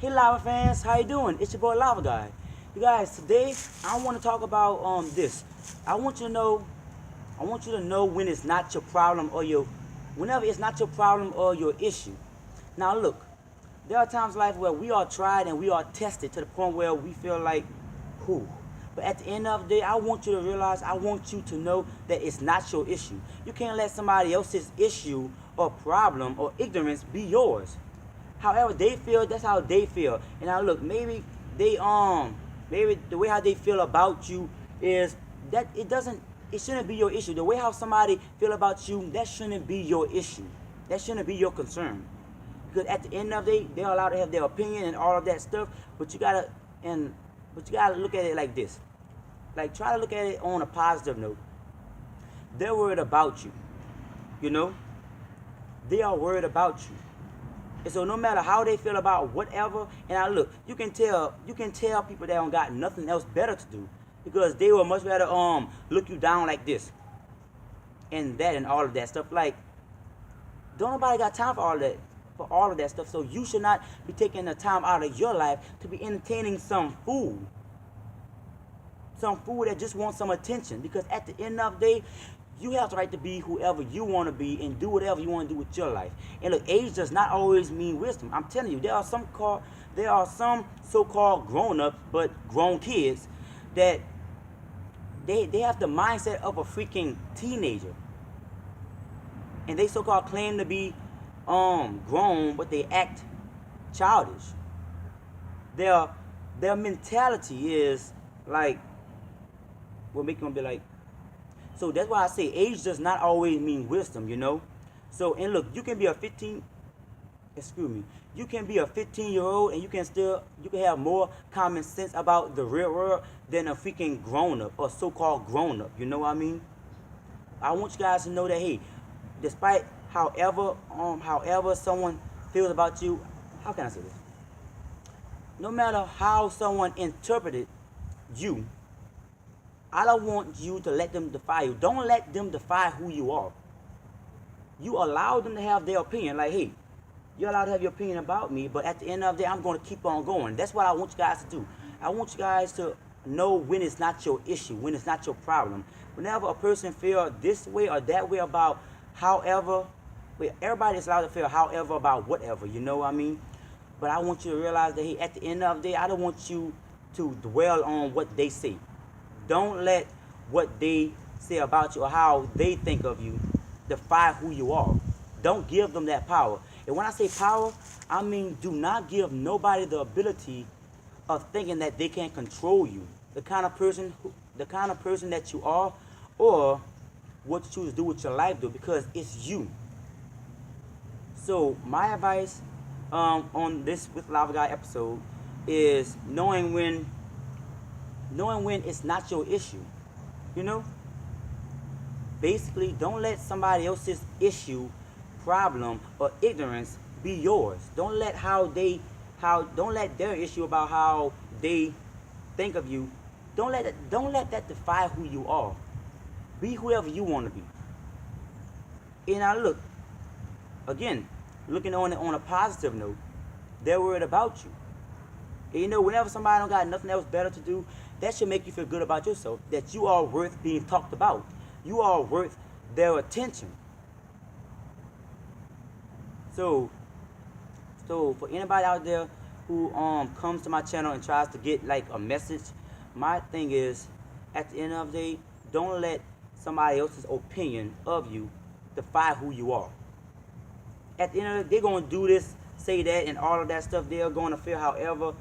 Hey Lava fans, how you doing? It's your boy Lavaguy. You guys, today I want to talk about this. I want you to know, I want you to know when it's not your problem or whenever it's not your problem or your issue. Now look, there are times in life where we are tried and we are tested to the point where we feel like, who? But at the end of the day, I want you to realize, I want you to know that it's not your issue. You can't let somebody else's issue or problem or ignorance be yours. However they feel, that's how they feel. And now look, maybe maybe the way how they feel about you is that it shouldn't be your issue. The way how somebody feel about you, that shouldn't be your issue. That shouldn't be your concern. Because at the end of the day, they're allowed to have their opinion and all of that stuff, but you gotta look at it like this. Like, try to look at it on a positive note. They're worried about you. You know? They are worried about you. And so no matter how they feel about whatever, and now look, you can tell people that don't got nothing else better to do, because they will much rather look you down like this and that and all of that stuff. Like, don't nobody got time for all of that stuff. So you should not be taking the time out of your life to be entertaining some fool that just wants some attention. Because at the end of the day, you have the right to be whoever you want to be and do whatever you want to do with your life. And look, age does not always mean wisdom. I'm telling you, there are some so-called grown-ups, but grown kids, that they have the mindset of a freaking teenager. And they so-called claim to be grown, but they act childish. Their mentality is like, will make them be like. So that's why I say age does not always mean wisdom, you know. So, and look, you can be a 15-year-old and you can have more common sense about the real world than a freaking grown-up or so-called grown-up, you know what I mean? I want you guys to know that, hey, despite however someone feels about you, how can I say this? No matter how someone interpreted you, I don't want you to let them defy you. Don't let them defy who you are. You allow them to have their opinion. Like, hey, you're allowed to have your opinion about me, but at the end of the day, I'm going to keep on going. That's what I want you guys to do. I want you guys to know when it's not your issue, when it's not your problem. Whenever a person feels this way or that way about everybody is allowed to feel however about whatever, you know what I mean? But I want you to realize that, hey, at the end of the day, I don't want you to dwell on what they say. Don't let what they say about you or how they think of you defy who you are. Don't give them that power. And when I say power, I mean do not give nobody the ability of thinking that they can control you. The kind of person that you are, or what you choose to do with your life, because it's you. So my advice on this With Lavaguy episode is knowing when it's not your issue. You know? Basically, don't let somebody else's issue, problem, or ignorance be yours. Don't let their issue about how they think of you, don't let that defy who you are. Be whoever you want to be. And now look, again, looking on it on a positive note, they're worried about you. And you know, whenever somebody don't got nothing else better to do, that should make you feel good about yourself, that you are worth being talked about. You are worth their attention. So for anybody out there who comes to my channel and tries to get like a message, my thing is, at the end of the day, don't let somebody else's opinion of you defy who you are. At the end of the day, they're going to do this, say that, and all of that stuff. They're going to feel however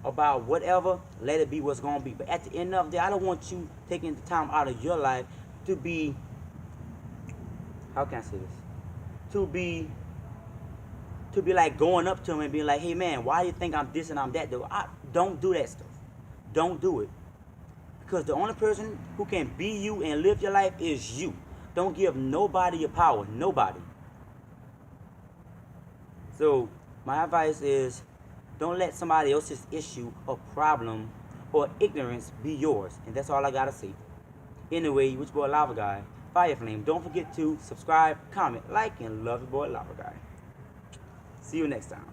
about whatever. Let it be what's going to be. But at the end of the day, I don't want you taking the time out of your life to be, how can I say this? To be like going up to them and being like, hey man, why do you think I'm this and I'm that? Don't do that stuff. Don't do it. Because the only person who can be you and live your life is you. Don't give nobody your power. Nobody. So my advice is, don't let somebody else's issue or problem or ignorance be yours. And that's all I gotta say. Anyway, which boy Lavaguy, Fire Flame. Don't forget to subscribe, comment, like, and love your boy Lavaguy. See you next time.